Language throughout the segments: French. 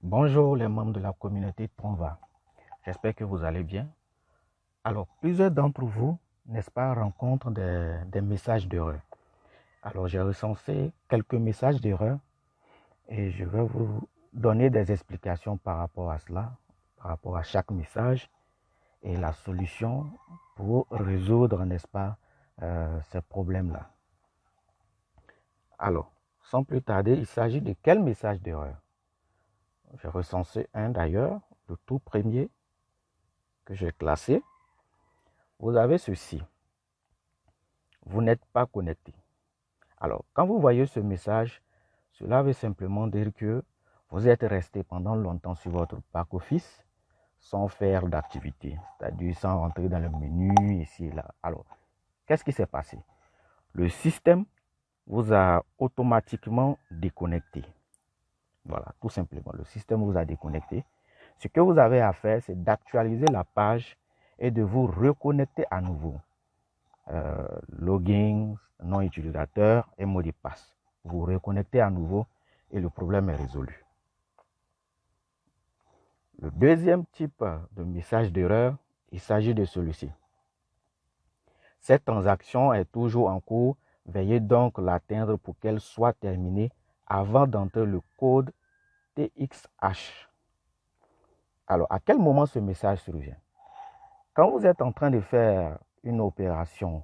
Bonjour les membres de la communauté de Ponva. J'espère que vous allez bien. Alors, plusieurs d'entre vous, n'est-ce pas, rencontrent des messages d'erreur. Alors, j'ai recensé quelques messages d'erreur et je vais vous donner des explications par rapport à cela, par rapport à chaque message et la solution pour résoudre, n'est-ce pas, ces problèmes-là. Alors, sans plus tarder, il s'agit de quel message d'erreur? J'ai recensé un d'ailleurs, le tout premier que j'ai classé. Vous avez ceci. Vous n'êtes pas connecté. Alors, quand vous voyez ce message, cela veut simplement dire que vous êtes resté pendant longtemps sur votre back-office sans faire d'activité, c'est-à-dire sans rentrer dans le menu ici et là. Alors, qu'est-ce qui s'est passé? Le système vous a automatiquement déconnecté. Voilà, tout simplement, le système vous a déconnecté. Ce que vous avez à faire, c'est d'actualiser la page et de vous reconnecter à nouveau. Login, nom utilisateur et mot de passe. Vous reconnectez à nouveau et le problème est résolu. Le deuxième type de message d'erreur, il s'agit de celui-ci. Cette transaction est toujours en cours. Veuillez donc l'atteindre pour qu'elle soit terminée avant d'entrer le code TXH. Alors, à quel moment ce message survient? Quand vous êtes en train de faire une opération,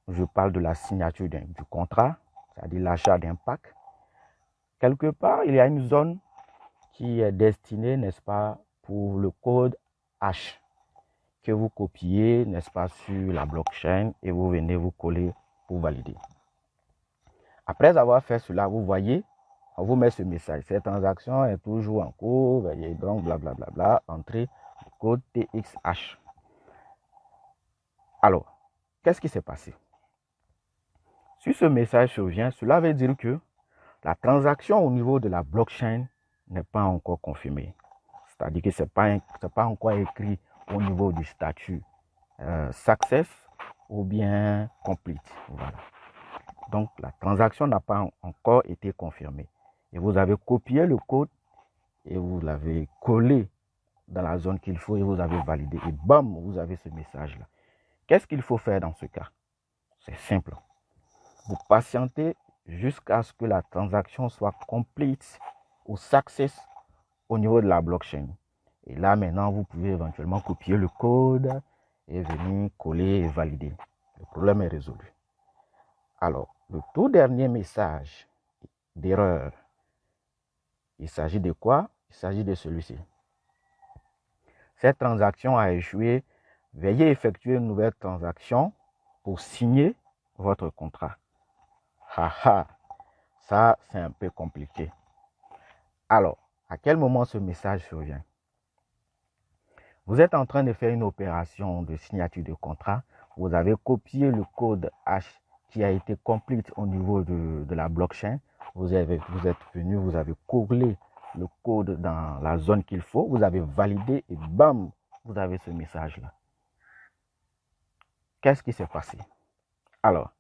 je parle de la signature du contrat, c'est-à-dire l'achat d'un pack. Quelque part, il y a une zone qui est destinée, n'est-ce pas, pour le code H que vous copiez, n'est-ce pas, sur la blockchain et vous venez vous coller pour valider. Après avoir fait cela, vous voyez, on vous met ce message. Cette transaction est toujours en cours, veuillez donc blablabla, entrer le code TXH. Alors, qu'est-ce qui s'est passé? Si ce message survient, cela veut dire que la transaction au niveau de la blockchain n'est pas encore confirmée. C'est-à-dire que ce n'est pas encore écrit au niveau du statut success ou bien complete. Voilà. Donc, la transaction n'a pas encore été confirmée. Et vous avez copié le code et vous l'avez collé dans la zone qu'il faut et vous avez validé. Et bam, vous avez ce message-là. Qu'est-ce qu'il faut faire dans ce cas? C'est simple. Vous patientez jusqu'à ce que la transaction soit complète ou success au niveau de la blockchain. Et là, maintenant, vous pouvez éventuellement copier le code et venir coller et valider. Le problème est résolu. Alors, le tout dernier message d'erreur, il s'agit de quoi? Il s'agit de celui-ci. Cette transaction a échoué. Veuillez effectuer une nouvelle transaction pour signer votre contrat. Haha, ça, c'est un peu compliqué. Alors, à quel moment ce message survient? Vous êtes en train de faire une opération de signature de contrat. Vous avez copié le code H qui a été complète au niveau de la blockchain. Vous êtes venu, vous avez collé le code dans la zone qu'il faut. Vous avez validé et bam, vous avez ce message-là. Qu'est-ce qui s'est passé? Alors,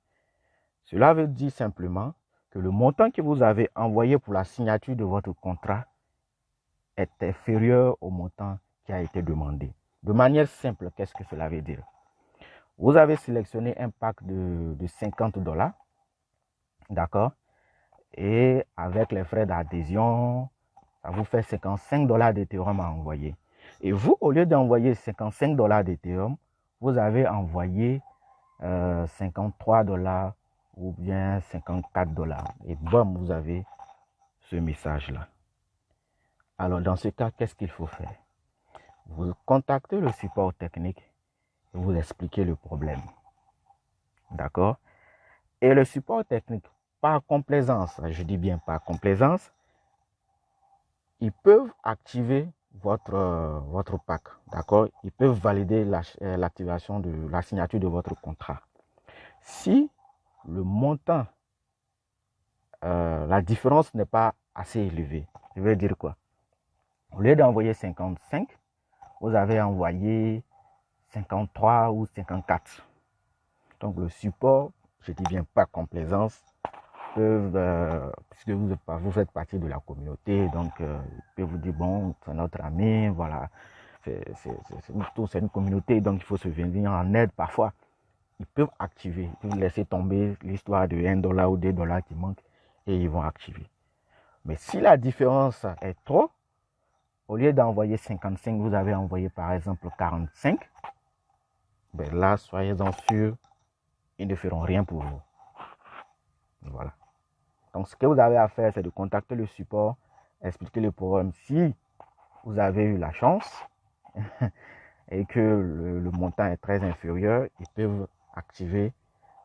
cela veut dire simplement que le montant que vous avez envoyé pour la signature de votre contrat est inférieur au montant qui a été demandé. De manière simple, qu'est-ce que cela veut dire? Vous avez sélectionné un pack de 50 $, d'accord? Et avec les frais d'adhésion, ça vous fait 55 $ d'Ethereum à envoyer. Et vous, au lieu d'envoyer 55 $ d'Ethereum, vous avez envoyé 53 $ ou bien 54 $. Et bam, vous avez ce message-là. Alors, dans ce cas, qu'est-ce qu'il faut faire? Vous contactez le support technique et vous expliquez le problème. D'accord? Et le support technique, par complaisance, je dis bien par complaisance, ils peuvent activer votre pack. D'accord? Ils peuvent valider l'activation de la signature de votre contrat. Si le montant, la différence n'est pas assez élevée, je veux dire quoi? Au lieu d'envoyer 55, vous avez envoyé 53 ou 54. Donc le support, je dis bien pas complaisance, peuvent, puisque vous faites partie de la communauté, donc ils peuvent vous dire, bon, c'est notre ami, voilà, c'est une communauté, donc il faut se venir en aide parfois. Ils peuvent activer, ils peuvent laisser tomber l'histoire de $1 ou $2 qui manquent et ils vont activer. Mais si la différence est trop, au lieu d'envoyer 55, vous avez envoyé par exemple 45, ben là, soyez-en sûrs, ils ne feront rien pour vous. Voilà. Donc, ce que vous avez à faire, c'est de contacter le support, expliquer le problème. Si vous avez eu la chance et que le montant est très inférieur, ils peuvent activer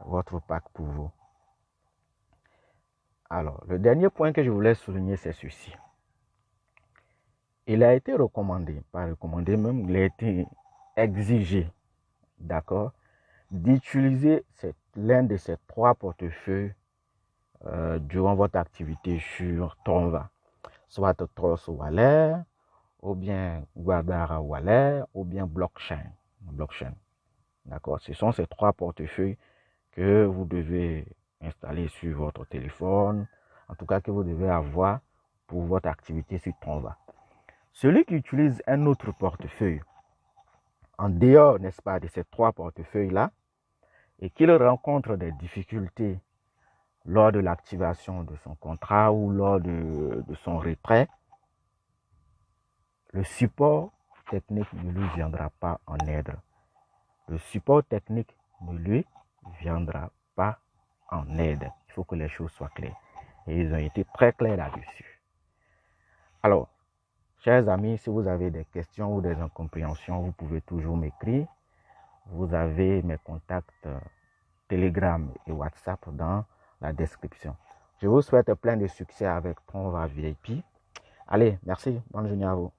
votre pack pour vous. Alors, le dernier point que je voulais souligner, c'est ceci. Il a été recommandé, pas recommandé même, il a été exigé, d'accord, d'utiliser l'un de ces 3 portefeuilles durant votre activité sur Tronva, soit Trust Wallet, ou bien Guadara Wallet, ou bien Blockchain. D'accord, ce sont ces 3 portefeuilles que vous devez installer sur votre téléphone, en tout cas que vous devez avoir pour votre activité sur Tronva. Celui qui utilise un autre portefeuille, en dehors, n'est-ce pas, de ces 3 portefeuilles-là, et qu'il rencontre des difficultés lors de l'activation de son contrat ou lors de son retrait, le support technique ne lui viendra pas en aide. Le support technique ne lui viendra pas en aide. Il faut que les choses soient claires. Et ils ont été très clairs là-dessus. Alors, chers amis, si vous avez des questions ou des incompréhensions, vous pouvez toujours m'écrire. Vous avez mes contacts Telegram et WhatsApp dans la description. Je vous souhaite plein de succès avec Tronva VIP. Allez, merci. Bonne journée à vous.